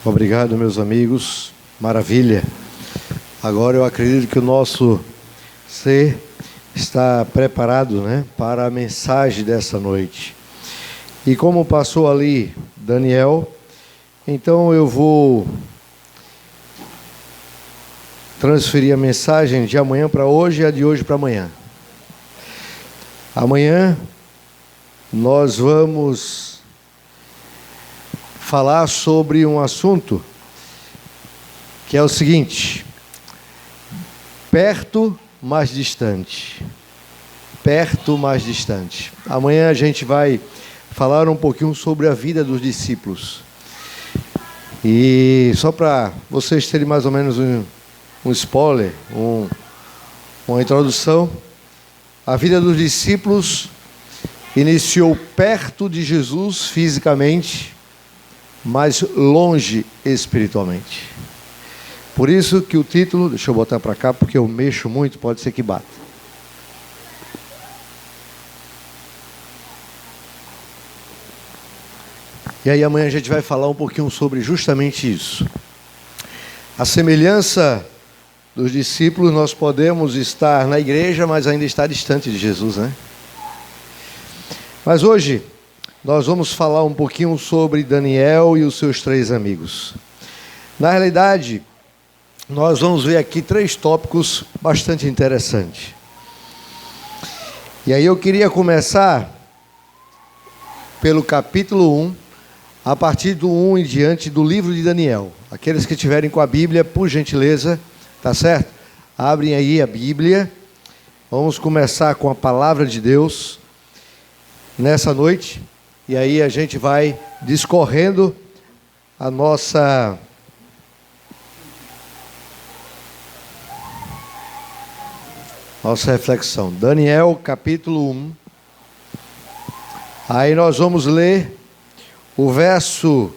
Obrigado, meus amigos. Maravilha. Agora eu acredito que o nosso ser está preparado, para a mensagem dessa noite. E como passou ali Daniel, então eu vou transferir a mensagem de amanhã para hoje e a de hoje para amanhã. Amanhã nós vamos falar sobre um assunto que é o seguinte: perto, mas distante. Perto, mas distante. Amanhã a gente vai falar um pouquinho sobre a vida dos discípulos. E só para vocês terem mais ou menos um spoiler, uma introdução, a vida dos discípulos iniciou perto de Jesus fisicamente, mas longe espiritualmente. Por isso que o título, deixa eu botar para cá porque eu mexo muito, pode ser que bata. E aí amanhã a gente vai falar um pouquinho sobre justamente isso. A semelhança dos discípulos, nós podemos estar na igreja, mas ainda estar distante de Jesus, Mas hoje nós vamos falar um pouquinho sobre Daniel e os seus 3 amigos. Na realidade, nós vamos ver aqui 3 tópicos bastante interessantes. E aí eu queria começar pelo capítulo 1, a partir do 1 em diante do livro de Daniel. Aqueles que estiverem com a Bíblia, por gentileza, tá certo? Abrem aí a Bíblia. Vamos começar com a palavra de Deus nessa noite. E aí a gente vai discorrendo a nossa reflexão. Daniel, capítulo 1. Aí nós vamos ler o verso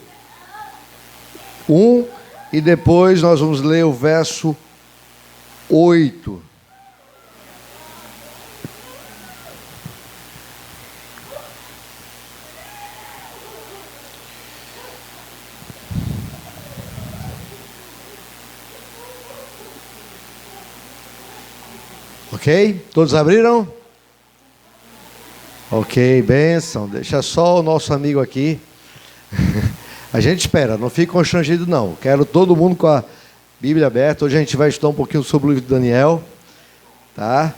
1 e depois nós vamos ler o verso 8. Ok? Todos abriram? Ok, bênção. Deixa só o nosso amigo aqui. A gente espera, não fique constrangido não. Quero todo mundo com a Bíblia aberta. Hoje a gente vai estudar um pouquinho sobre o livro de Daniel. Tá?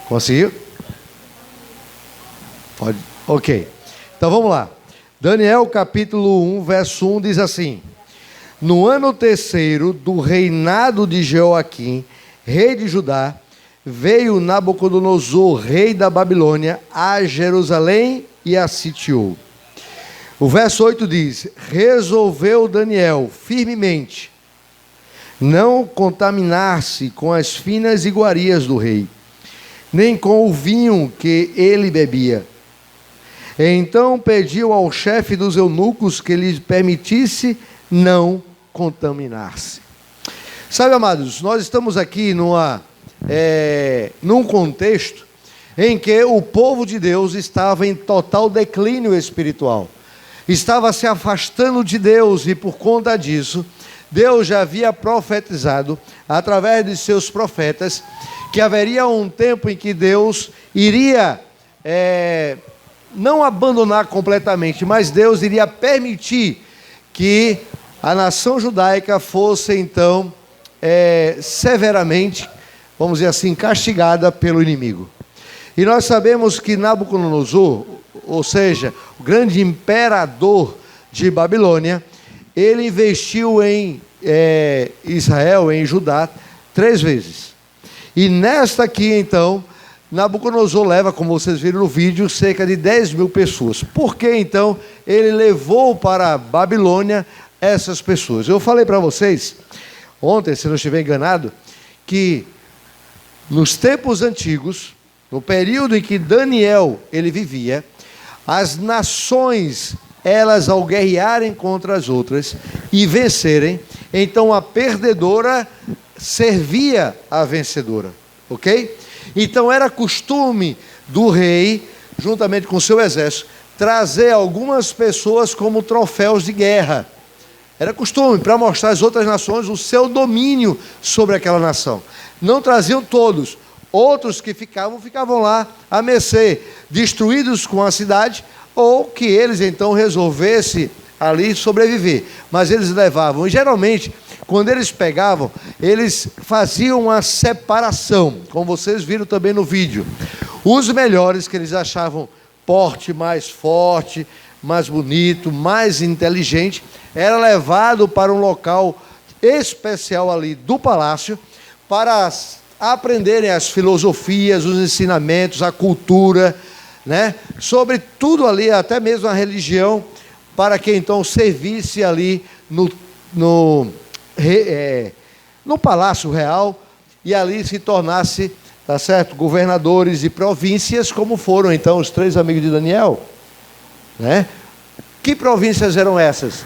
Conseguiu? Pode. Ok. Então vamos lá. Daniel capítulo 1, verso 1 diz assim: no ano 3º do reinado de Jeoaquim, rei de Judá, veio Nabucodonosor, rei da Babilônia, a Jerusalém e a sitiou. O verso 8 diz: resolveu Daniel firmemente não contaminar-se com as finas iguarias do rei, nem com o vinho que ele bebia. Então pediu ao chefe dos eunucos que lhe permitisse não contaminar-se. Sabe, amados, nós estamos aqui num contexto em que o povo de Deus estava em total declínio espiritual. Estava se afastando de Deus e por conta disso, Deus já havia profetizado, através de seus profetas, que haveria um tempo em que Deus iria, não abandonar completamente, mas Deus iria permitir que a nação judaica fosse então severamente, vamos dizer assim, castigada pelo inimigo. E nós sabemos que Nabucodonosor, ou seja, o grande imperador de Babilônia, ele investiu em Israel, em Judá, 3 vezes. E nesta aqui, então, Nabucodonosor leva, como vocês viram no vídeo, cerca de 10.000 pessoas. Por que, então, ele levou para a Babilônia essas pessoas? Eu falei para vocês, ontem, se não estiver enganado, que nos tempos antigos, no período em que Daniel ele vivia, as nações, elas ao guerrearem contra as outras e vencerem, então a perdedora servia a vencedora, ok? Então era costume do rei, juntamente com seu exército, trazer algumas pessoas como troféus de guerra. Era costume para mostrar às outras nações o seu domínio sobre aquela nação. Não traziam todos. Outros que ficavam lá a mercê, destruídos com a cidade, ou que eles então resolvessem ali sobreviver. Mas eles levavam, e geralmente, quando eles pegavam, eles faziam uma separação, como vocês viram também no vídeo. Os melhores, que eles achavam porte mais forte, mais bonito, mais inteligente, era levado para um local especial ali do palácio, para aprenderem as filosofias, os ensinamentos, a cultura, né? Sobre tudo ali, até mesmo a religião, para que então servisse ali no Palácio Real, e ali se tornasse, tá certo, governadores de províncias, como foram então os 3 amigos de Daniel, né? Que províncias eram essas?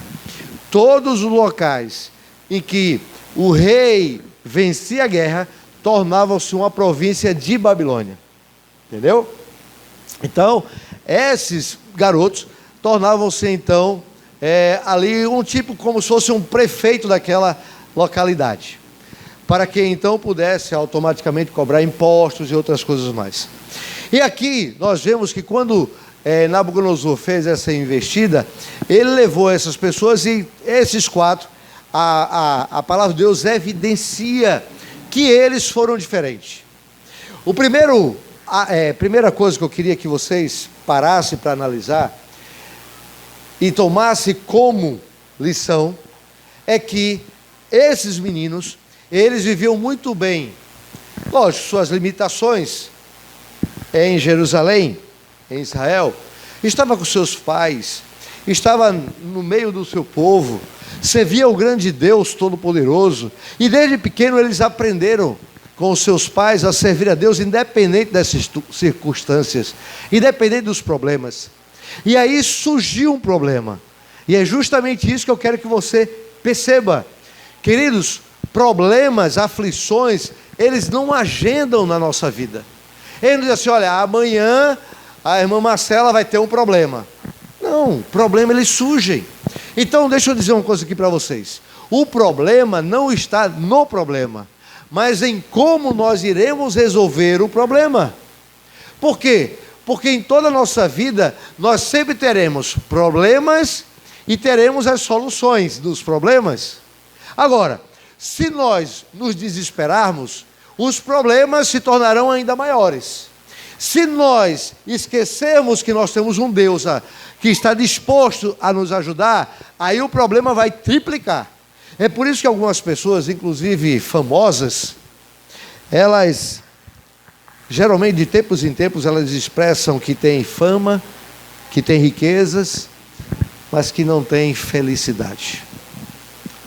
Todos os locais em que o rei vencia a guerra, tornavam-se uma província de Babilônia. Entendeu? Então, esses garotos tornavam-se então ali um tipo como se fosse um prefeito daquela localidade, para que então pudesse automaticamente cobrar impostos e outras coisas mais. E aqui nós vemos que quando Nabucodonosor fez essa investida, ele levou essas pessoas, e esses 4, a palavra de Deus evidencia que eles foram diferentes. Primeira coisa que eu queria que vocês parassem para analisar e tomassem como lição é que esses meninos, eles viviam muito bem, lógico, suas limitações em Jerusalém, em Israel, estava com seus pais, estava no meio do seu povo, servia o grande Deus Todo-Poderoso, e desde pequeno eles aprenderam com os seus pais a servir a Deus, independente dessas circunstâncias, independente dos problemas. E aí surgiu um problema, e é justamente isso que eu quero que você perceba. Queridos, problemas, aflições, eles não agendam na nossa vida. Ele não diz assim: olha, amanhã a irmã Marcela vai ter um problema. Não, problema eles surgem. Então deixa eu dizer uma coisa aqui para vocês. O problema não está no problema, mas em como nós iremos resolver o problema. Por quê? Porque em toda a nossa vida nós sempre teremos problemas e teremos as soluções dos problemas. Agora, se nós nos desesperarmos, os problemas se tornarão ainda maiores. Se nós esquecermos que nós temos um Deus que está disposto a nos ajudar, aí o problema vai triplicar. É por isso que algumas pessoas, inclusive famosas, elas, geralmente de tempos em tempos, elas expressam que têm fama, que têm riquezas, mas que não têm felicidade.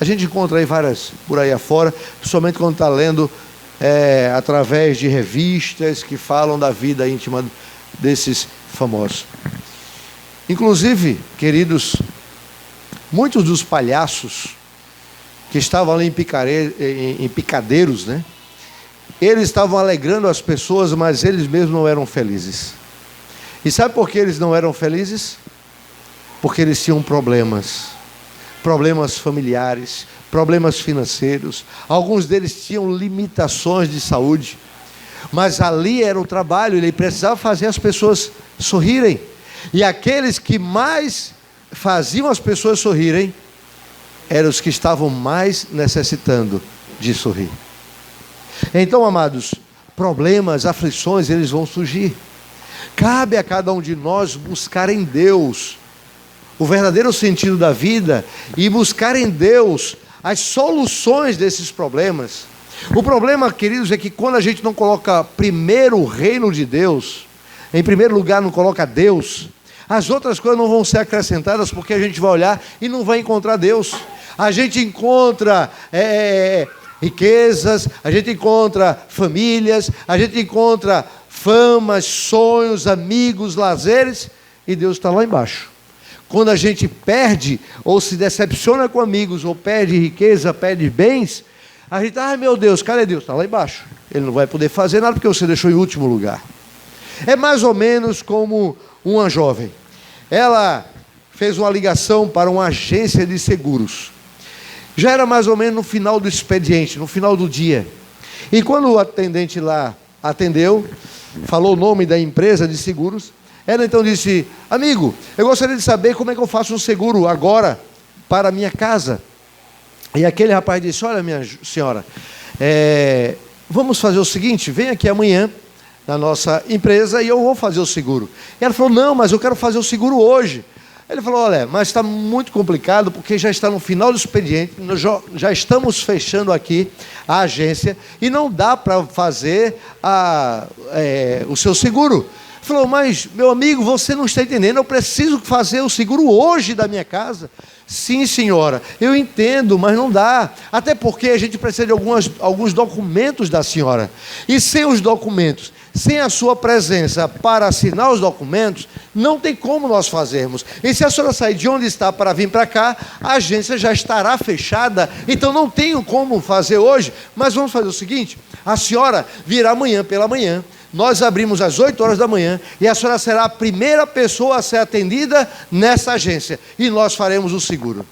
A gente encontra aí várias por aí afora, principalmente quando está lendo através de revistas que falam da vida íntima desses famosos. Inclusive, queridos, muitos dos palhaços que estavam ali em picadeiros, né? Eles estavam alegrando as pessoas, mas eles mesmos não eram felizes. E sabe por que eles não eram felizes? Porque eles tinham problemas familiares, problemas financeiros, alguns deles tinham limitações de saúde, mas ali era o trabalho, ele precisava fazer as pessoas sorrirem, e aqueles que mais faziam as pessoas sorrirem, eram os que estavam mais necessitando de sorrir. Então, amados, problemas, aflições, eles vão surgir. Cabe a cada um de nós buscar em Deus o verdadeiro sentido da vida e buscar em Deus as soluções desses problemas. O problema, queridos, é que quando a gente não coloca primeiro o reino de Deus, em primeiro lugar não coloca Deus, as outras coisas não vão ser acrescentadas, porque a gente vai olhar e não vai encontrar Deus. A gente encontra riquezas, a gente encontra famílias, a gente encontra famas, sonhos, amigos, lazeres, e Deus está lá embaixo. Quando a gente perde, ou se decepciona com amigos, ou perde riqueza, perde bens, a gente, meu Deus, cadê Deus? Está lá embaixo. Ele não vai poder fazer nada porque você deixou em último lugar. É mais ou menos como uma jovem. Ela fez uma ligação para uma agência de seguros. Já era mais ou menos no final do expediente, no final do dia. E quando o atendente lá atendeu, falou o nome da empresa de seguros, ela então disse: amigo, eu gostaria de saber como é que eu faço um seguro agora para a minha casa. E aquele rapaz disse: olha, minha senhora, vamos fazer o seguinte, vem aqui amanhã na nossa empresa e eu vou fazer o seguro. E ela falou: não, mas eu quero fazer o seguro hoje. Ele falou: olha, mas está muito complicado, porque já está no final do expediente, nós já estamos fechando aqui a agência e não dá para fazer o seu seguro. Ele falou: mas, meu amigo, você não está entendendo, eu preciso fazer o seguro hoje da minha casa. Sim, senhora, eu entendo, mas não dá. Até porque a gente precisa de alguns documentos da senhora. E sem os documentos, sem a sua presença para assinar os documentos, não tem como nós fazermos. E se a senhora sair de onde está para vir para cá, a agência já estará fechada. Então não tenho como fazer hoje, mas vamos fazer o seguinte: a senhora virá amanhã pela manhã. Nós abrimos às 8 horas da manhã e a senhora será a primeira pessoa a ser atendida nessa agência. E nós faremos o seguro.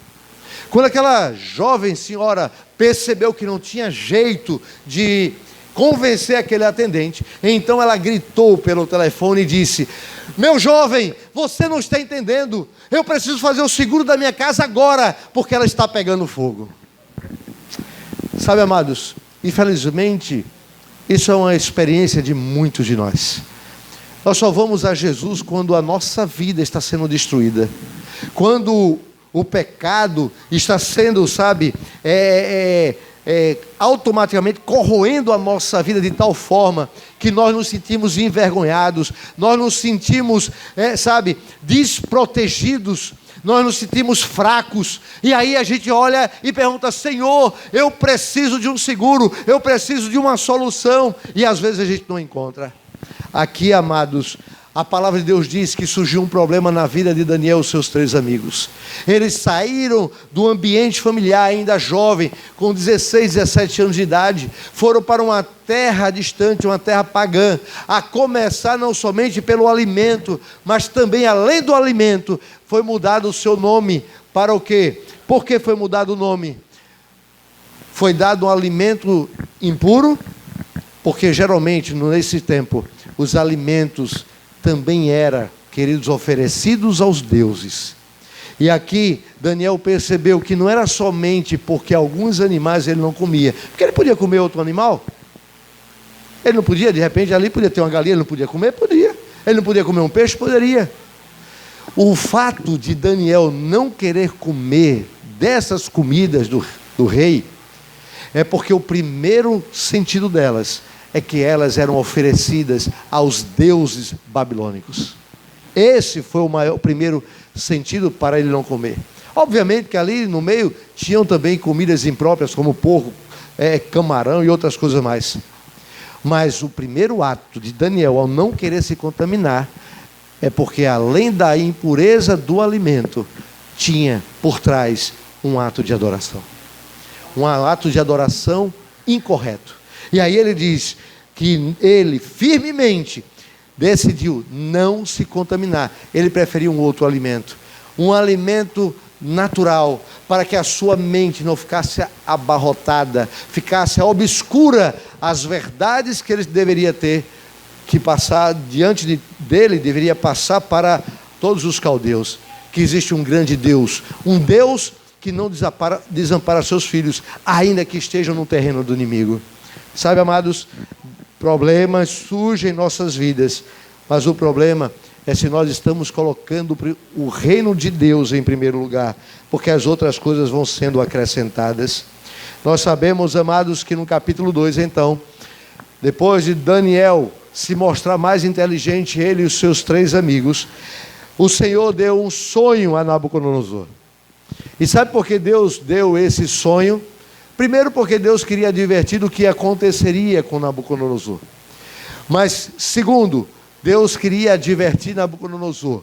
Quando aquela jovem senhora percebeu que não tinha jeito de convencer aquele atendente, então ela gritou pelo telefone e disse: meu jovem, você não está entendendo. Eu preciso fazer o seguro da minha casa agora, porque ela está pegando fogo. Sabe, amados, infelizmente, isso é uma experiência de muitos de nós. Nós só vamos a Jesus quando a nossa vida está sendo destruída. Quando o pecado está sendo, automaticamente corroendo a nossa vida de tal forma que nós nos sentimos envergonhados, nós nos sentimos, desprotegidos, nós nos sentimos fracos, e aí a gente olha e pergunta: Senhor, eu preciso de um seguro, eu preciso de uma solução, e às vezes a gente não encontra. Aqui, amados, a palavra de Deus diz que surgiu um problema na vida de Daniel e os seus 3 amigos. Eles saíram do ambiente familiar ainda jovem, com 16, 17 anos de idade, foram para uma terra distante, uma terra pagã, a começar não somente pelo alimento, mas também, além do alimento, foi mudado o seu nome para o quê? Por que foi mudado o nome? Foi dado um alimento impuro, porque geralmente, nesse tempo, os alimentos também eram, queridos, oferecidos aos deuses. E aqui, Daniel percebeu que não era somente porque alguns animais ele não comia, porque ele podia comer outro animal. Ele não podia, de repente, ali podia ter uma galinha, ele não podia comer? Podia. Ele não podia comer um peixe? Poderia. O fato de Daniel não querer comer dessas comidas do rei, é porque o primeiro sentido delas é que elas eram oferecidas aos deuses babilônicos. Esse foi o primeiro sentido para ele não comer. Obviamente que ali no meio tinham também comidas impróprias, como porco, camarão e outras coisas mais. Mas o primeiro ato de Daniel, ao não querer se contaminar, é porque além da impureza do alimento, tinha por trás um ato de adoração. Um ato de adoração incorreto. E aí ele diz que ele firmemente decidiu não se contaminar. Ele preferiu um outro alimento. Um alimento natural, para que a sua mente não ficasse abarrotada, ficasse obscura às verdades que ele deveria ter que passar diante dele, deveria passar para todos os caldeus, que existe um grande Deus, um Deus que não desampara seus filhos, ainda que estejam no terreno do inimigo. Sabe, amados, problemas surgem em nossas vidas, mas o problema é se nós estamos colocando o reino de Deus em primeiro lugar, porque as outras coisas vão sendo acrescentadas. Nós sabemos, amados, que no capítulo 2, então, depois de Daniel se mostrar mais inteligente, ele e os seus 3 amigos, o Senhor deu um sonho a Nabucodonosor. E sabe por que Deus deu esse sonho? Primeiro, porque Deus queria advertir do que aconteceria com Nabucodonosor. Mas, segundo, Deus queria advertir Nabucodonosor.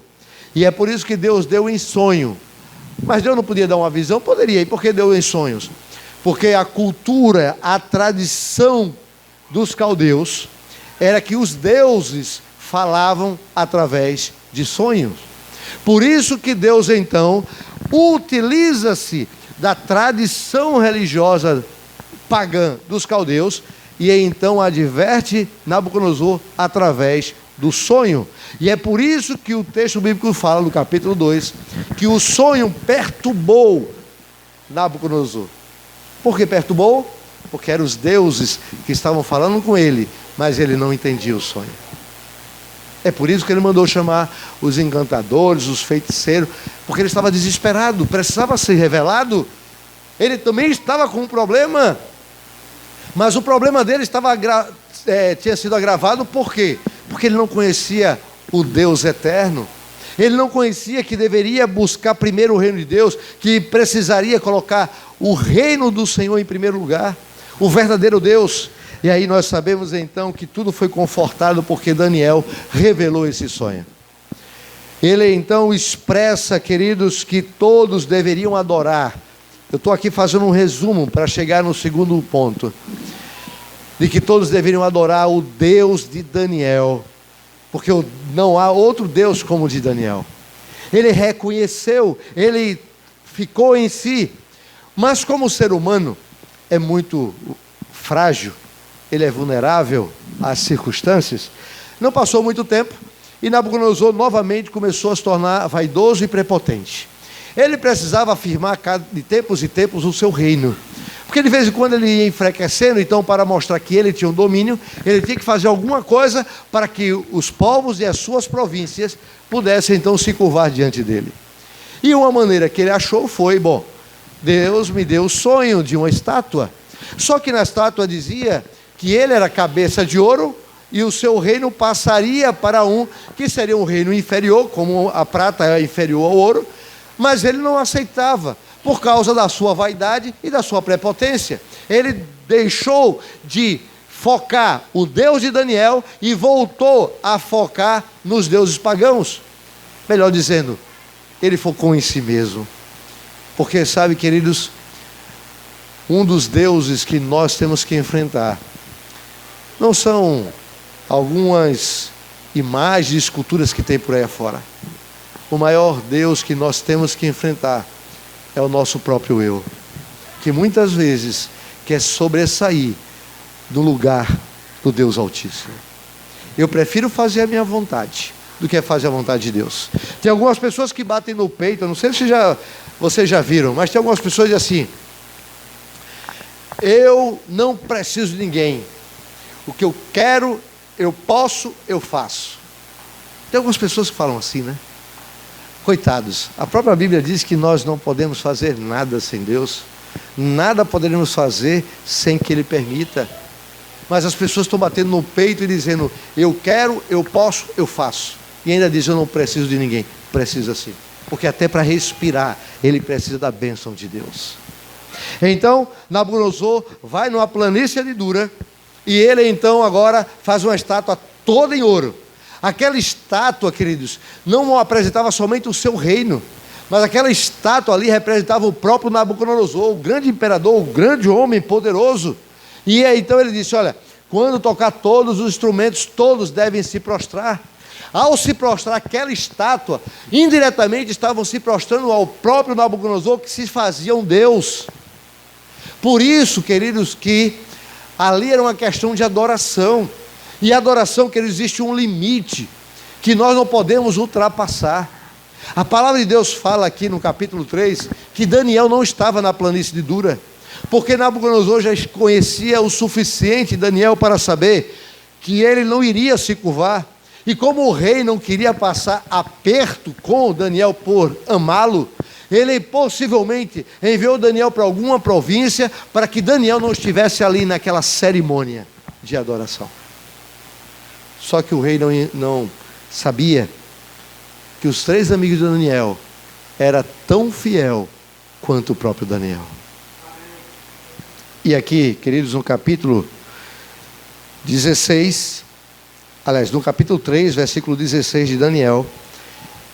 E é por isso que Deus deu em sonho. Mas Deus não podia dar uma visão? Poderia. E por que deu em sonhos? Porque a cultura, a tradição dos caldeus era que os deuses falavam através de sonhos. Por isso que Deus, então, utiliza-se da tradição religiosa pagã dos caldeus, e então adverte Nabucodonosor através do sonho. E é por isso que o texto bíblico fala, no capítulo 2, que o sonho perturbou Nabucodonosor. Por que perturbou? Porque eram os deuses que estavam falando com ele, mas ele não entendia o sonho. É por isso que ele mandou chamar os encantadores, os feiticeiros, porque ele estava desesperado, precisava ser revelado. Ele também estava com um problema, mas o problema dele tinha sido agravado por quê? Porque ele não conhecia o Deus eterno. Ele não conhecia que deveria buscar primeiro o reino de Deus, que precisaria colocar o reino do Senhor em primeiro lugar, o verdadeiro Deus. E aí nós sabemos então que tudo foi confortado porque Daniel revelou esse sonho. Ele então expressa, queridos, que todos deveriam adorar. Eu estou aqui fazendo um resumo para chegar no segundo ponto. De que todos deveriam adorar o Deus de Daniel. Porque não há outro Deus como o de Daniel. Ele reconheceu, ele ficou em si. Mas como ser humano é muito frágil, ele é vulnerável às circunstâncias, não passou muito tempo e Nabucodonosor novamente começou a se tornar vaidoso e prepotente. Ele precisava afirmar de tempos em tempos o seu reino, porque de vez em quando ele ia enfraquecendo. Então, para mostrar que ele tinha um domínio, ele tinha que fazer alguma coisa para que os povos e as suas províncias pudessem então se curvar diante dele. E uma maneira que ele achou foi, Deus me deu o sonho de uma estátua, só que na estátua dizia que ele era cabeça de ouro e o seu reino passaria para um que seria um reino inferior, como a prata é inferior ao ouro, mas ele não aceitava, por causa da sua vaidade e da sua prepotência. Ele deixou de focar o Deus de Daniel e voltou a focar nos deuses pagãos. Melhor dizendo, ele focou em si mesmo. Porque sabe, queridos, um dos deuses que nós temos que enfrentar não são algumas imagens e esculturas que tem por aí afora. O maior Deus que nós temos que enfrentar é o nosso próprio eu, que muitas vezes quer sobressair do lugar do Deus Altíssimo. Eu prefiro fazer a minha vontade do que fazer a vontade de Deus. Tem algumas pessoas que batem no peito, eu não sei se vocês já viram, mas tem algumas pessoas assim: eu não preciso de ninguém, o que eu quero, eu posso, eu faço. Tem algumas pessoas que falam assim, né? Coitados, a própria Bíblia diz que nós não podemos fazer nada sem Deus, nada poderemos fazer sem que Ele permita. Mas as pessoas estão batendo no peito e dizendo: eu quero, eu posso, eu faço. E ainda diz: eu não preciso de ninguém. Precisa sim, porque até para respirar ele precisa da bênção de Deus. Então Nabucodonosor vai numa planície de Dura, e ele então agora faz uma estátua toda em ouro. Aquela estátua, queridos, não apresentava somente o seu reino, mas aquela estátua ali representava o próprio Nabucodonosor, o grande imperador, o grande homem poderoso. E aí, então ele disse: olha, quando tocar todos os instrumentos, todos devem se prostrar. Ao se prostrar aquela estátua, indiretamente estavam se prostrando ao próprio Nabucodonosor, que se fazia um Deus. Por isso, queridos, que ali era uma questão de adoração. E a adoração, queridos, existe um limite que nós não podemos ultrapassar. A palavra de Deus fala aqui no capítulo 3 que Daniel não estava na planície de Dura, porque Nabucodonosor já conhecia o suficiente Daniel para saber que ele não iria se curvar. E como o rei não queria passar aperto com Daniel por amá-lo, ele possivelmente enviou Daniel para alguma província para que Daniel não estivesse ali naquela cerimônia de adoração. Só que o rei não sabia que os 3 amigos de Daniel eram tão fiel quanto o próprio Daniel. E aqui, queridos, no capítulo 16, aliás, no capítulo 3, versículo 16 de Daniel,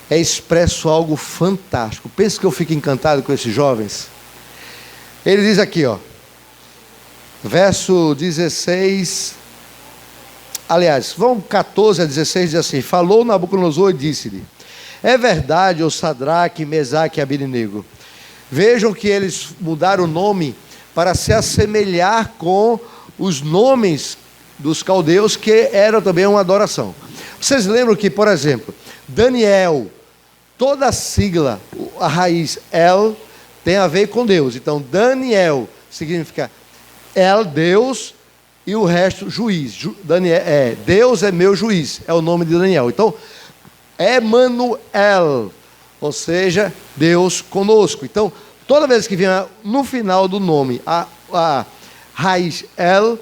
é expresso algo fantástico. Pensa que eu fico encantado com esses jovens. Ele diz aqui, verso 16, aliás, vão 14 a 16, diz assim: falou Nabucodonosor e disse-lhe: é verdade, ó Sadraque, Mesaque e Abednego, Vejam que eles mudaram o nome para se assemelhar com os nomes dos caldeus, que era também uma adoração. Vocês lembram que, por exemplo, Daniel, toda a sigla, a raiz El, tem a ver com Deus. Então, Daniel significa El, Deus, e o resto, juiz. Daniel, Deus é meu juiz, é o nome de Daniel. Então, Emanuel, ou seja, Deus conosco. Então, toda vez que vem no final do nome, a raiz El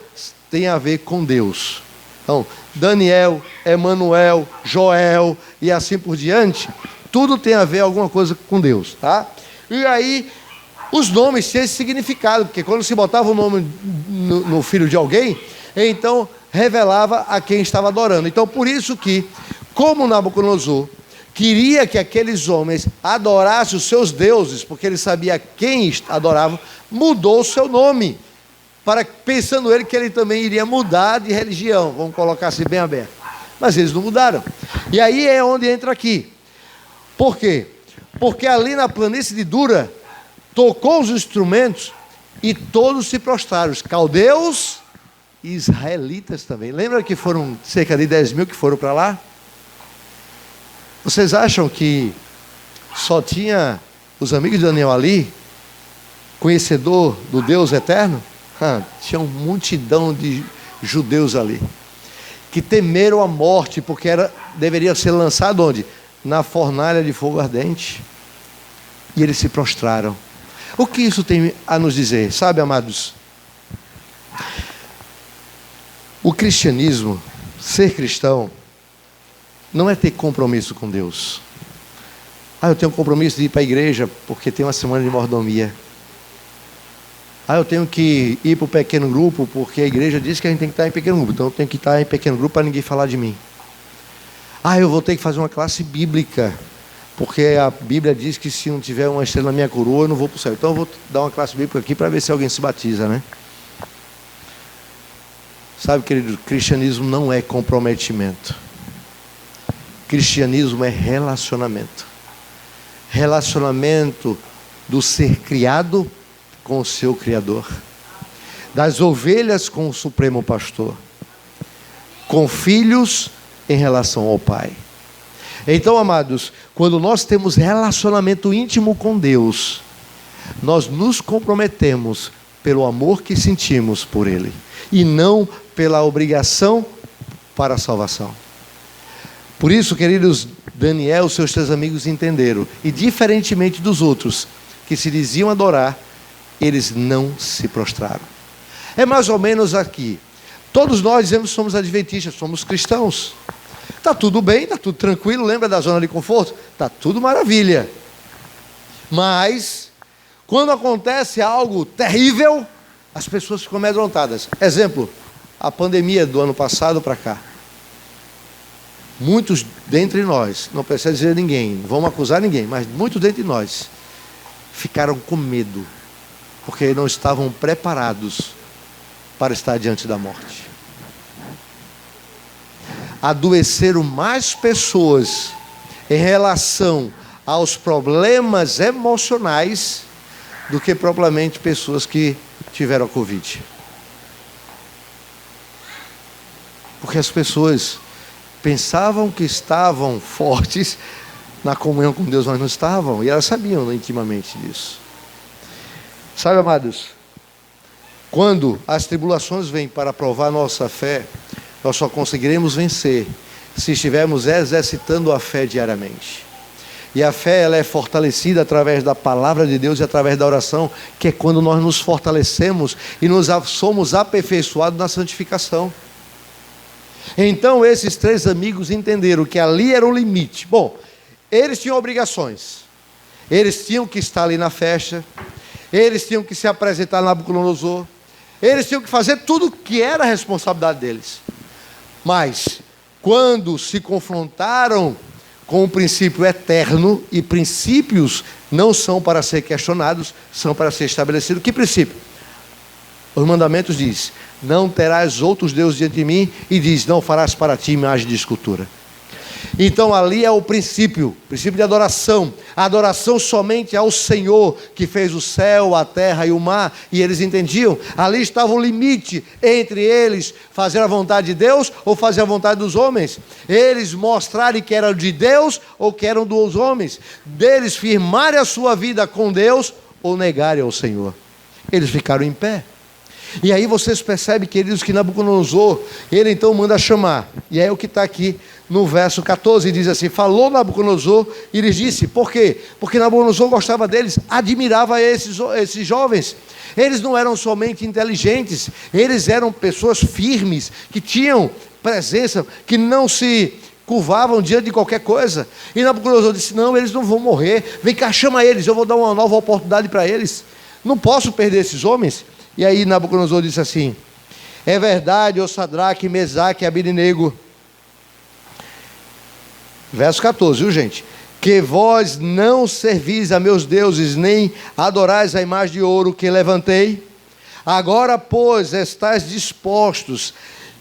tem a ver com Deus. Então, Daniel, Emanuel, Joel e assim por diante, tudo tem a ver alguma coisa com Deus, tá? E aí, os nomes têm esse significado, porque quando se botava o nome no filho de alguém, então revelava a quem estava adorando. Então, por isso que, como Nabucodonosor queria que aqueles homens adorassem os seus deuses, porque ele sabia quem adoravam, mudou o seu nome, pensando ele que ele também iria mudar de religião, vamos colocar assim bem aberto. Mas eles não mudaram. E aí é onde entra aqui. Por quê? Porque ali na planície de Dura, tocou os instrumentos e todos se prostraram, os caldeus e israelitas também. Lembra que foram cerca de 10 mil que foram para lá? Vocês acham que só tinha os amigos de Daniel ali, conhecedor do Deus eterno? Tinha uma multidão de judeus ali, que temeram a morte, porque deveria ser lançado onde? Na fornalha de fogo ardente. E eles se prostraram. O que isso tem a nos dizer? Sabe, amados? O cristianismo, ser cristão, não é ter compromisso com Deus. Eu tenho um compromisso de ir para a igreja porque tem uma semana de mordomia. Eu tenho que ir para o pequeno grupo porque a igreja diz que a gente tem que estar em pequeno grupo. Então eu tenho que estar em pequeno grupo para ninguém falar de mim. Eu vou ter que fazer uma classe bíblica, porque a Bíblia diz que se não tiver uma estrela na minha coroa, eu não vou para o céu. Então eu vou dar uma classe bíblica aqui para ver se alguém se batiza, né? Sabe, querido, cristianismo não é comprometimento. Cristianismo é relacionamento. Relacionamento do ser criado com o seu Criador, das ovelhas com o Supremo Pastor, com filhos em relação ao Pai. Então, amados, quando nós temos relacionamento íntimo com Deus, nós nos comprometemos pelo amor que sentimos por Ele, e não pela obrigação para a salvação. Por isso, queridos, Daniel e seus 3 amigos entenderam, e diferentemente dos outros, que se diziam adorar, eles não se prostraram. É mais ou menos aqui. Todos nós dizemos que somos adventistas, somos cristãos. Está tudo bem, está tudo tranquilo, lembra da zona de conforto? Está tudo maravilha. Mas, quando acontece algo terrível, as pessoas ficam amedrontadas. Exemplo, a pandemia do ano passado para cá. Muitos dentre nós, não precisa dizer ninguém, não vamos acusar ninguém, mas muitos dentre nós ficaram com medo, porque não estavam preparados para estar diante da morte. Adoeceram mais pessoas em relação aos problemas emocionais do que propriamente pessoas que tiveram a Covid. Porque as pessoas pensavam que estavam fortes na comunhão com Deus, mas não estavam, e elas sabiam intimamente disso. Sabe, amados, quando as tribulações vêm para provar nossa fé, nós só conseguiremos vencer se estivermos exercitando a fé diariamente. E a fé, ela é fortalecida através da palavra de Deus e através da oração, que é quando nós nos fortalecemos e somos aperfeiçoados na santificação. Então esses 3 amigos entenderam que ali era o limite. Bom, eles tinham obrigações. Eles tinham que estar ali na festa. Eles tinham que se apresentar a Nabucodonosor. Eles tinham que fazer tudo que era a responsabilidade deles. Mas, quando se confrontaram com o princípio eterno, e princípios não são para ser questionados, são para ser estabelecidos. Que princípio? Os mandamentos diz: não terás outros deuses diante de mim, e diz: não farás para ti imagem de escultura. Então ali é o princípio de adoração. A adoração somente ao Senhor, que fez o céu, a terra e o mar. E eles entendiam. Ali estava o limite entre eles fazer a vontade de Deus ou fazer a vontade dos homens. Eles mostrarem que eram de Deus ou que eram dos homens. Deles firmarem a sua vida com Deus ou negarem ao Senhor. Eles ficaram em pé. E aí vocês percebem, queridos, que Nabucodonosor, ele então manda chamar. E é o que está aqui no verso 14, diz assim: falou Nabucodonosor e lhes disse. Por quê? Porque Nabucodonosor gostava deles, admirava esses jovens. Eles não eram somente inteligentes, eles eram pessoas firmes, que tinham presença, que não se curvavam diante de qualquer coisa. E Nabucodonosor disse: não, eles não vão morrer, vem cá, chama eles, eu vou dar uma nova oportunidade para eles. Não posso perder esses homens. E aí Nabucodonosor disse assim: é verdade, ó Sadraque, Mesaque e Abednego. Verso 14, viu, gente? Que vós não servis a meus deuses, nem adorais a imagem de ouro que levantei. Agora, pois, estáis dispostos,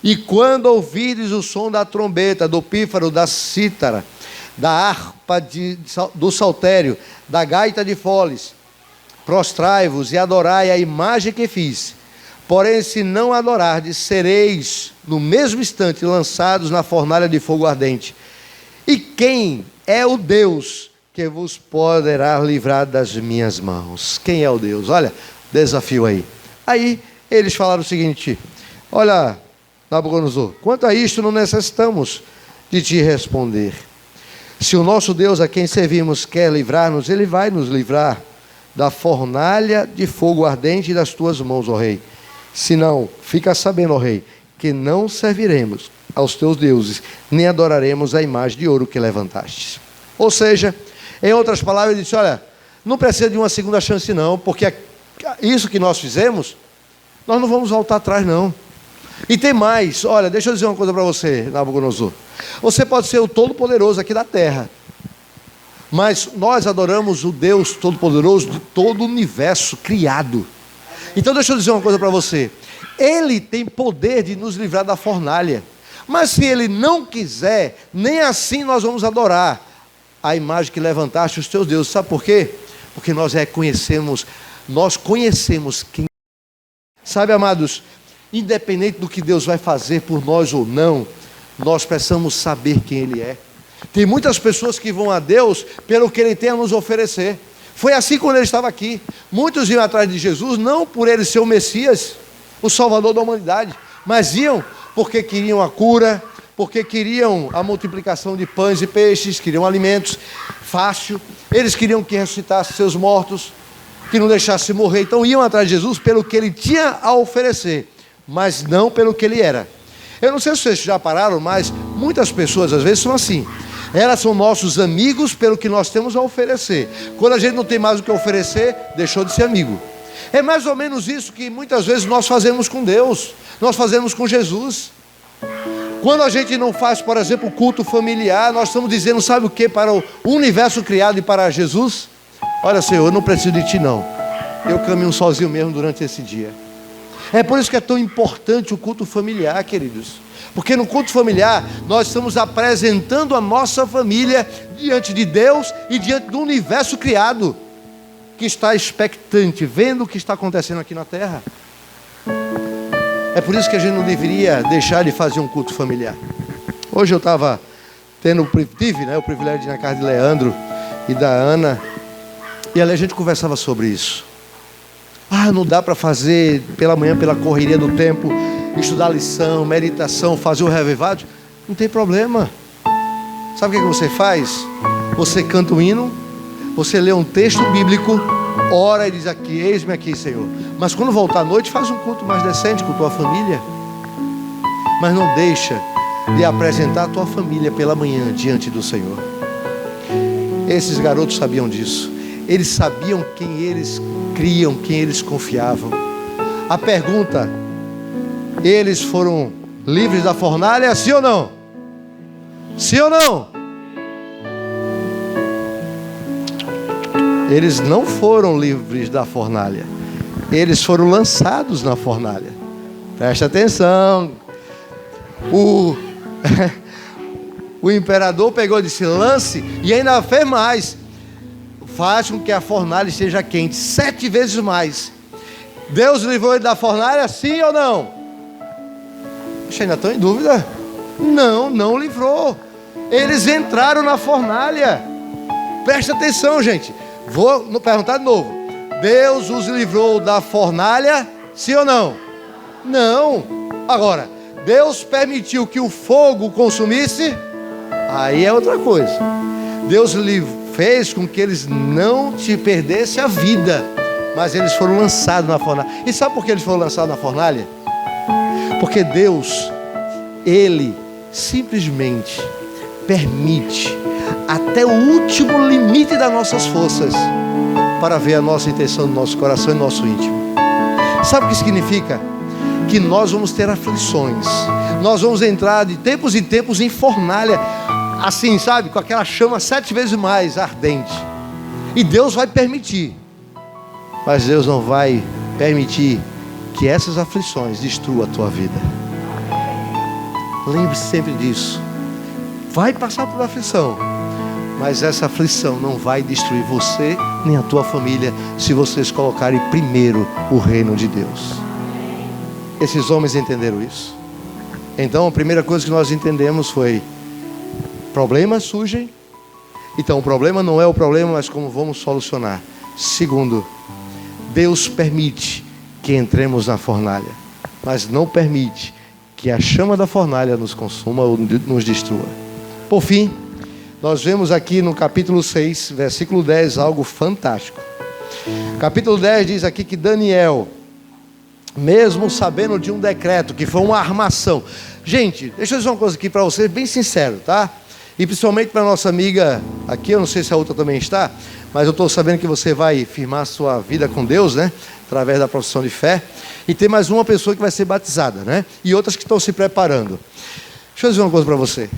e quando ouvirdes o som da trombeta, do pífaro, da cítara, da harpa, do saltério, da gaita de foles, prostrai-vos e adorai a imagem que fiz. Porém, se não adorardes, sereis no mesmo instante lançados na fornalha de fogo ardente. E quem é o Deus que vos poderá livrar das minhas mãos? Quem é o Deus? Olha, desafio aí. Aí eles falaram o seguinte: olha, Nabucodonosor, quanto a isto não necessitamos de te responder. Se o nosso Deus a quem servimos quer livrar-nos, ele vai nos livrar da fornalha de fogo ardente das tuas mãos, ó rei. Se não, fica sabendo, ó rei, que não serviremos aos teus deuses, nem adoraremos a imagem de ouro que levantastes. Ou seja, em outras palavras, ele disse: olha, não precisa de uma segunda chance não, porque isso que nós fizemos, nós não vamos voltar atrás não. E tem mais, olha, deixa eu dizer uma coisa para você, Nabucodonosor. Você pode ser o Todo-Poderoso aqui da terra, mas nós adoramos o Deus Todo-Poderoso de todo o universo criado. Então deixa eu dizer uma coisa para você. Ele tem poder de nos livrar da fornalha. Mas se Ele não quiser, nem assim nós vamos adorar a imagem que levantaste os teus deuses. Sabe por quê? Porque nós conhecemos quem. Sabe, amados, independente do que Deus vai fazer por nós ou não, nós precisamos saber quem Ele é. Tem muitas pessoas que vão a Deus pelo que Ele tem a nos oferecer. Foi assim quando Ele estava aqui. Muitos iam atrás de Jesus, não por Ele ser o Messias, o Salvador da humanidade, mas iam porque queriam a cura, porque queriam a multiplicação de pães e peixes, queriam alimentos fácil. Eles queriam que ressuscitasse seus mortos, que não deixasse morrer. Então iam atrás de Jesus pelo que Ele tinha a oferecer, mas não pelo que Ele era. Eu não sei se vocês já pararam, mas muitas pessoas às vezes são assim. Elas são nossos amigos pelo que nós temos a oferecer. Quando a gente não tem mais o que oferecer, deixou de ser amigo. É mais ou menos isso que muitas vezes nós fazemos com Deus, nós fazemos com Jesus. Quando a gente não faz, por exemplo, o culto familiar, nós estamos dizendo, sabe o que, para o universo criado e para Jesus? Olha, Senhor, eu não preciso de Ti não, eu caminho sozinho mesmo durante esse dia. É por isso que é tão importante o culto familiar, queridos. Porque no culto familiar, nós estamos apresentando a nossa família diante de Deus e diante do universo criado, que está expectante, vendo o que está acontecendo aqui na terra. É por isso que a gente não deveria deixar de fazer um culto familiar. Hoje eu tive o privilégio de ir na casa de Leandro e da Ana, e ali a gente conversava sobre isso. Não dá para fazer pela manhã, pela correria do tempo, estudar lição, meditação, fazer o revivado. Não tem problema. Sabe o que você faz? Você canta um hino, você lê um texto bíblico, ora e diz aqui, eis-me aqui, Senhor. Mas quando voltar à noite, faz um culto mais decente com tua família. Mas não deixa de apresentar a tua família pela manhã diante do Senhor. Esses garotos sabiam disso. Eles sabiam quem eles criam, quem eles confiavam. A pergunta: eles foram livres da fornalha, sim ou não? Sim ou não? Eles não foram livres da fornalha. Eles foram lançados na fornalha. Presta atenção. o imperador pegou e disse: lance, e ainda fez mais: faz com que a fornalha esteja quente 7 vezes mais. Deus livrou ele da fornalha, sim ou não? Você ainda estão em dúvida? Não, não livrou. Eles entraram na fornalha. Presta atenção, gente. Vou perguntar de novo: Deus os livrou da fornalha, sim ou não? Não. Agora, Deus permitiu que o fogo consumisse? Aí é outra coisa. Deus fez com que eles não te perdessem a vida, mas eles foram lançados na fornalha. E sabe por que eles foram lançados na fornalha? Porque Deus, Ele simplesmente permite até o último limite das nossas forças para ver a nossa intenção do nosso coração e nosso íntimo. Sabe o que significa? Que nós vamos ter aflições, nós vamos entrar de tempos em tempos em fornalha, assim, sabe, com aquela chama 7 vezes mais ardente. E Deus vai permitir, mas Deus não vai permitir que essas aflições destruam a tua vida. Lembre-se sempre disso. Vai passar por aflição, mas essa aflição não vai destruir você nem a tua família, se vocês colocarem primeiro o reino de Deus. Esses homens entenderam isso. Então a primeira coisa que nós entendemos foi: problemas surgem, então o problema não é o problema, mas como vamos solucionar. Segundo, Deus permite que entremos na fornalha, mas não permite que a chama da fornalha nos consuma ou nos destrua. Por fim, nós vemos aqui no capítulo 6, versículo 10, algo fantástico. Capítulo 10 diz aqui que Daniel, mesmo sabendo de um decreto, que foi uma armação. Gente, deixa eu dizer uma coisa aqui para vocês, bem sincero, tá? E principalmente para nossa amiga aqui, eu não sei se a outra também está, mas eu estou sabendo que você vai firmar sua vida com Deus, né? Através da profissão de fé. E tem mais uma pessoa que vai ser batizada, né? E outras que estão se preparando. Deixa eu dizer uma coisa para você.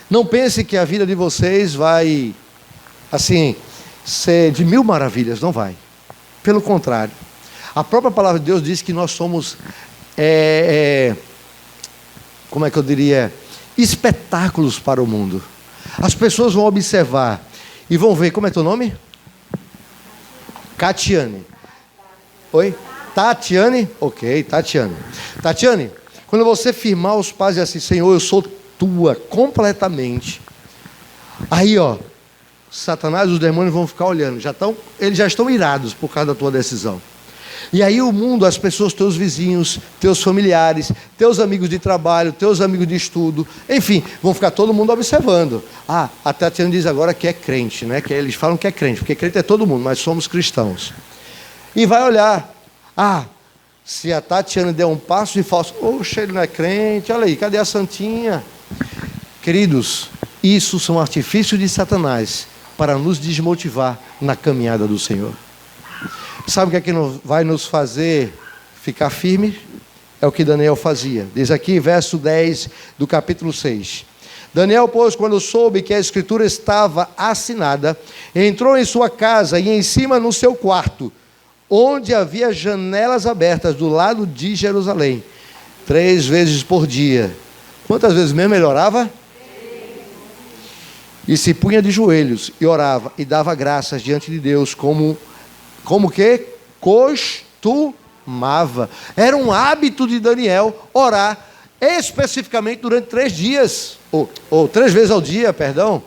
Não pense que a vida de vocês vai, assim, ser de 1000 maravilhas. Não vai. Pelo contrário. A própria palavra de Deus diz que nós somos, como é que eu diria, espetáculos para o mundo. As pessoas vão observar e vão ver. Como é teu nome? Catiane. Oi? Tatiane? Ok, Tatiane. Tatiane, quando você firmar os pés e assim: Senhor, eu sou tua completamente. Aí, ó, Satanás e os demônios vão ficar olhando. Eles já estão irados por causa da tua decisão. E aí o mundo, as pessoas, teus vizinhos, teus familiares, teus amigos de trabalho, teus amigos de estudo, enfim, vão ficar todo mundo observando. Ah, a Tatiana diz agora que é crente, né? Que eles falam que é crente, porque crente é todo mundo, mas somos cristãos. E vai olhar: ah, se a Tatiana der um passo de falso, oxe, ele não é crente, olha aí, cadê a santinha? Queridos, isso são artifícios de Satanás para nos desmotivar na caminhada do Senhor. Sabe o que é que vai nos fazer ficar firmes? É o que Daniel fazia. Diz aqui, verso 10 do capítulo 6. Daniel, pois, quando soube que a escritura estava assinada, entrou em sua casa e em cima no seu quarto, onde havia janelas abertas do lado de Jerusalém, 3 vezes por dia. Quantas vezes mesmo ele orava? E se punha de joelhos e orava e dava graças diante de Deus, como que? Costumava. Era um hábito de Daniel orar especificamente durante 3 dias, ou 3 vezes ao dia, perdão.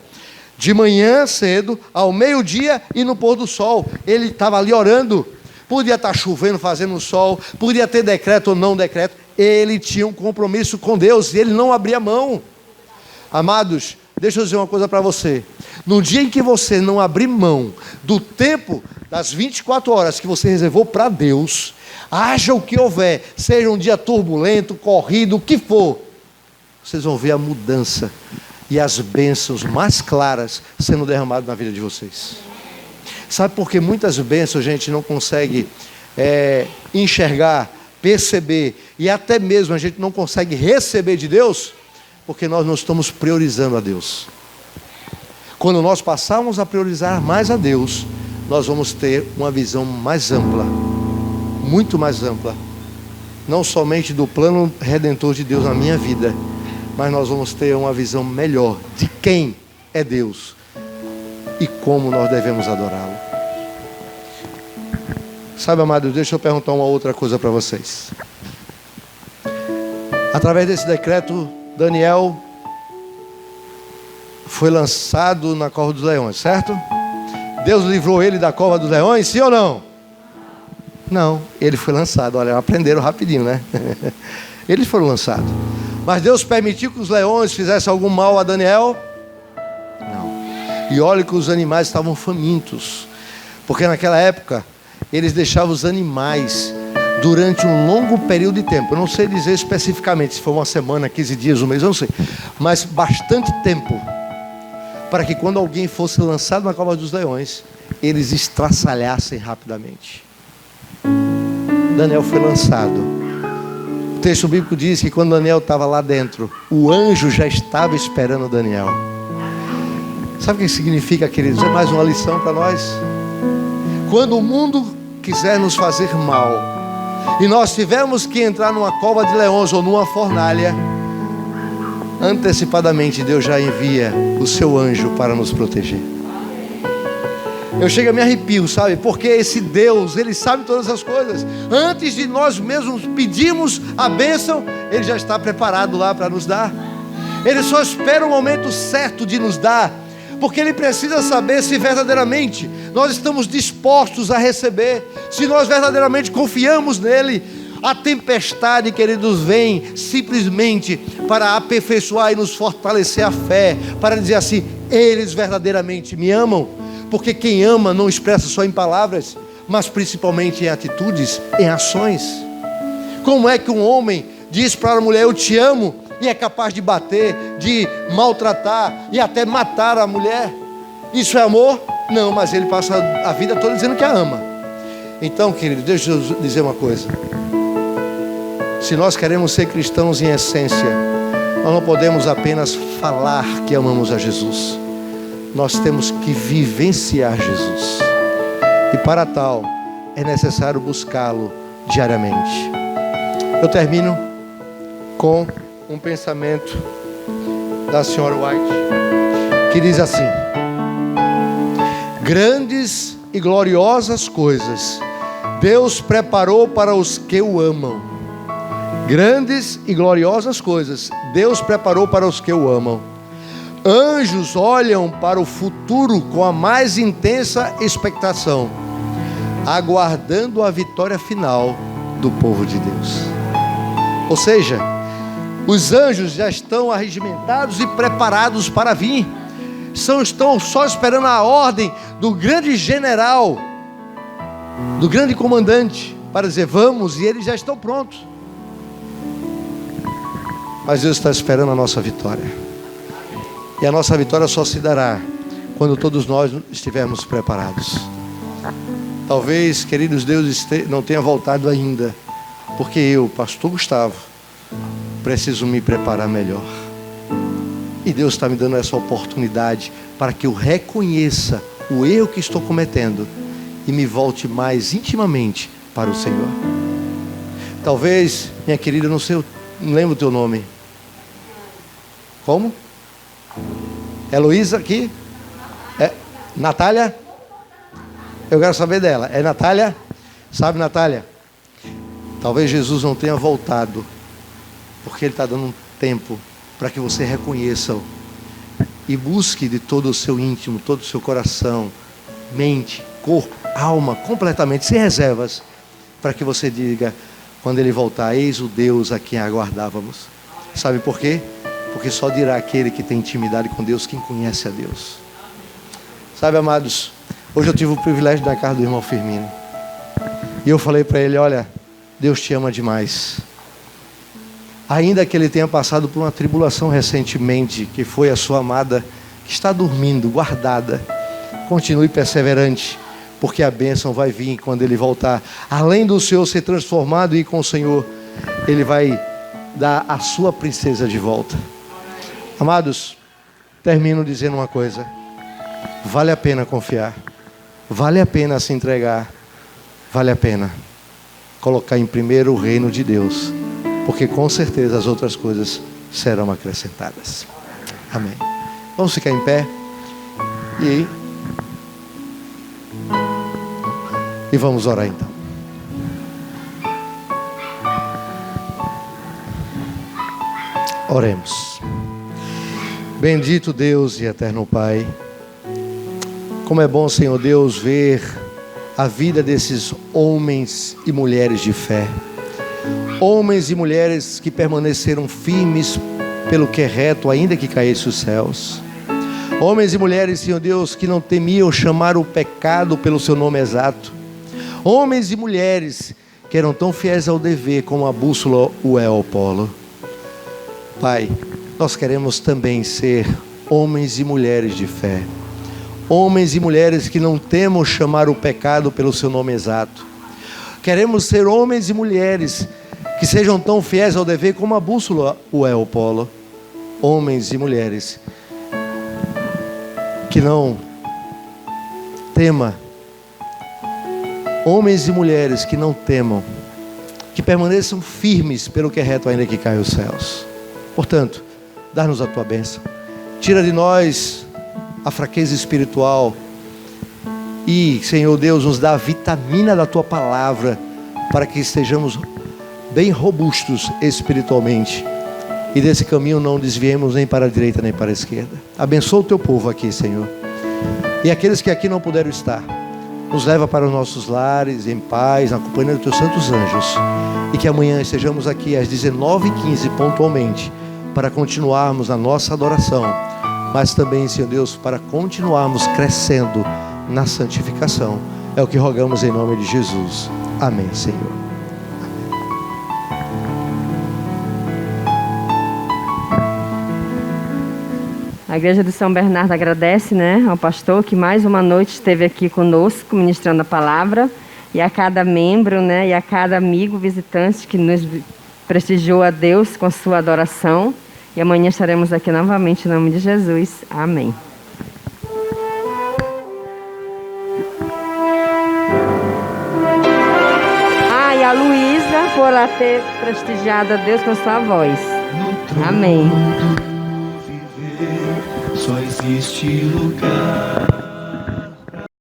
De manhã cedo, ao meio-dia e no pôr do sol. Ele estava ali orando. Podia estar chovendo, fazendo sol, podia ter decreto ou não decreto. Ele tinha um compromisso com Deus e ele não abria mão. Amados, deixa eu dizer uma coisa para você. No dia em que você não abrir mão do tempo, das 24 horas que você reservou para Deus, haja o que houver, seja um dia turbulento, corrido, o que for, vocês vão ver a mudança e as bênçãos mais claras sendo derramadas na vida de vocês. Sabe por que muitas bênçãos a gente não consegue enxergar, perceber, e até mesmo a gente não consegue receber de Deus? Porque nós não estamos priorizando a Deus. Quando nós passarmos a priorizar mais a Deus, nós vamos ter uma visão mais ampla, muito mais ampla, não somente do plano redentor de Deus na minha vida, mas nós vamos ter uma visão melhor de quem é Deus e como nós devemos adorá-lo. Sabe, amados, deixa eu perguntar uma outra coisa para vocês. Através desse decreto, Daniel foi lançado na cova dos leões, certo? Deus livrou ele da cova dos leões, sim ou não? Não, ele foi lançado. Olha, aprenderam rapidinho, né? Eles foram lançados. Mas Deus permitiu que os leões fizessem algum mal a Daniel? Não. E olha que os animais estavam famintos, porque naquela época eles deixavam os animais durante um longo período de tempo. Eu não sei dizer especificamente se foi uma semana, 15 dias, um mês, eu não sei, mas bastante tempo, para que quando alguém fosse lançado na cova dos leões, eles estraçalhassem rapidamente. Daniel foi lançado. O texto bíblico diz que quando Daniel estava lá dentro, o anjo já estava esperando Daniel. Sabe o que significa, queridos? É mais uma lição para nós. Quando o mundo quiser nos fazer mal, e nós tivermos que entrar numa cova de leões ou numa fornalha, antecipadamente Deus já envia o seu anjo para nos proteger. Eu chego a me arrepio, sabe? Porque esse Deus, Ele sabe todas as coisas. Antes de nós mesmos pedirmos a bênção, Ele já está preparado lá para nos dar. Ele só espera o momento certo de nos dar, porque Ele precisa saber se verdadeiramente nós estamos dispostos a receber, se nós verdadeiramente confiamos nele. A tempestade, queridos, vem simplesmente para aperfeiçoar e nos fortalecer a fé, para dizer assim: eles verdadeiramente me amam. Porque quem ama não expressa só em palavras, mas principalmente em atitudes, em ações. Como é que um homem diz para a mulher: eu te amo, e é capaz de bater, de maltratar e até matar a mulher? Isso é amor? Não, mas ele passa a vida toda dizendo que a ama. Então, querido, deixa eu dizer uma coisa. Se nós queremos ser cristãos em essência, nós não podemos apenas falar que amamos a Jesus. Nós temos que vivenciar Jesus. E para tal, é necessário buscá-lo diariamente. Eu termino com um pensamento da senhora White, que diz assim: grandes e gloriosas coisas Deus preparou para os que o amam. Grandes e gloriosas coisas Deus preparou para os que o amam. Anjos olham para o futuro com a mais intensa expectação, aguardando a vitória final do povo de Deus. Ou seja, os anjos já estão arregimentados e preparados para vir. Estão só esperando a ordem do grande general, do grande comandante, para dizer vamos, e eles já estão prontos. Mas Deus está esperando a nossa vitória. E a nossa vitória só se dará quando todos nós estivermos preparados. Talvez, queridos, Deus não tenha voltado ainda, porque eu, pastor Gustavo, preciso me preparar melhor. E Deus está me dando essa oportunidade para que eu reconheça o erro que estou cometendo e me volte mais intimamente para o Senhor. Talvez, minha querida, não lembro o teu nome. Como? Heloísa aqui? É Natália? Eu quero saber dela. É Natália? Sabe, Natália? Talvez Jesus não tenha voltado, porque Ele está dando um tempo para que você reconheça-o e busque de todo o seu íntimo, todo o seu coração, mente, corpo, alma, completamente, sem reservas, para que você diga, quando Ele voltar: eis o Deus a quem aguardávamos. Sabe por quê? Porque só dirá aquele que tem intimidade com Deus, quem conhece a Deus. Sabe, amados, hoje eu tive o privilégio de ir na casa do irmão Firmino, e eu falei para ele: olha, Deus te ama demais. Ainda que ele tenha passado por uma tribulação recentemente, que foi a sua amada, que está dormindo, guardada, continue perseverante, porque a bênção vai vir quando ele voltar. Além do Senhor ser transformado e ir com o Senhor, Ele vai dar a sua princesa de volta. Amados, termino dizendo uma coisa: vale a pena confiar, vale a pena se entregar, vale a pena colocar em primeiro o reino de Deus, porque com certeza as outras coisas serão acrescentadas. Amém. Vamos ficar em pé e vamos orar então. Oremos. Bendito Deus e eterno Pai, como é bom, Senhor Deus, ver a vida desses homens e mulheres de fé. Homens e mulheres que permaneceram firmes pelo que é reto, ainda que caísse os céus. Homens e mulheres, Senhor Deus, que não temiam chamar o pecado pelo seu nome exato. Homens e mulheres que eram tão fiéis ao dever como a bússola o é ao polo. Pai, nós queremos também ser homens e mulheres de fé. Homens e mulheres que não temam chamar o pecado pelo seu nome exato. Queremos ser homens e mulheres que sejam tão fiéis ao dever como a bússola o é ao polo. Homens e mulheres que não tema. Homens e mulheres que não temam, que permaneçam firmes pelo que é reto, ainda que caia os céus. Portanto, dá-nos a tua bênção. Tira de nós a fraqueza espiritual e, Senhor Deus, nos dá a vitamina da tua palavra para que estejamos bem robustos espiritualmente e desse caminho não desviemos nem para a direita nem para a esquerda. Abençoa o teu povo aqui, Senhor, e aqueles que aqui não puderam estar, nos leva para os nossos lares em paz, na companhia dos teus santos anjos, e que amanhã estejamos aqui às 19h15 pontualmente para continuarmos a nossa adoração, mas também, Senhor Deus, para continuarmos crescendo na santificação. É o que rogamos em nome de Jesus. Amém, Senhor. A Igreja de São Bernardo agradece, ao pastor que mais uma noite esteve aqui conosco, ministrando a palavra, e a cada membro, e a cada amigo visitante que nos prestigiou a Deus com sua adoração. E amanhã estaremos aqui novamente em nome de Jesus. Amém. E a Luísa, por ela ter prestigiado a Deus com sua voz. Amém. Só existe lugar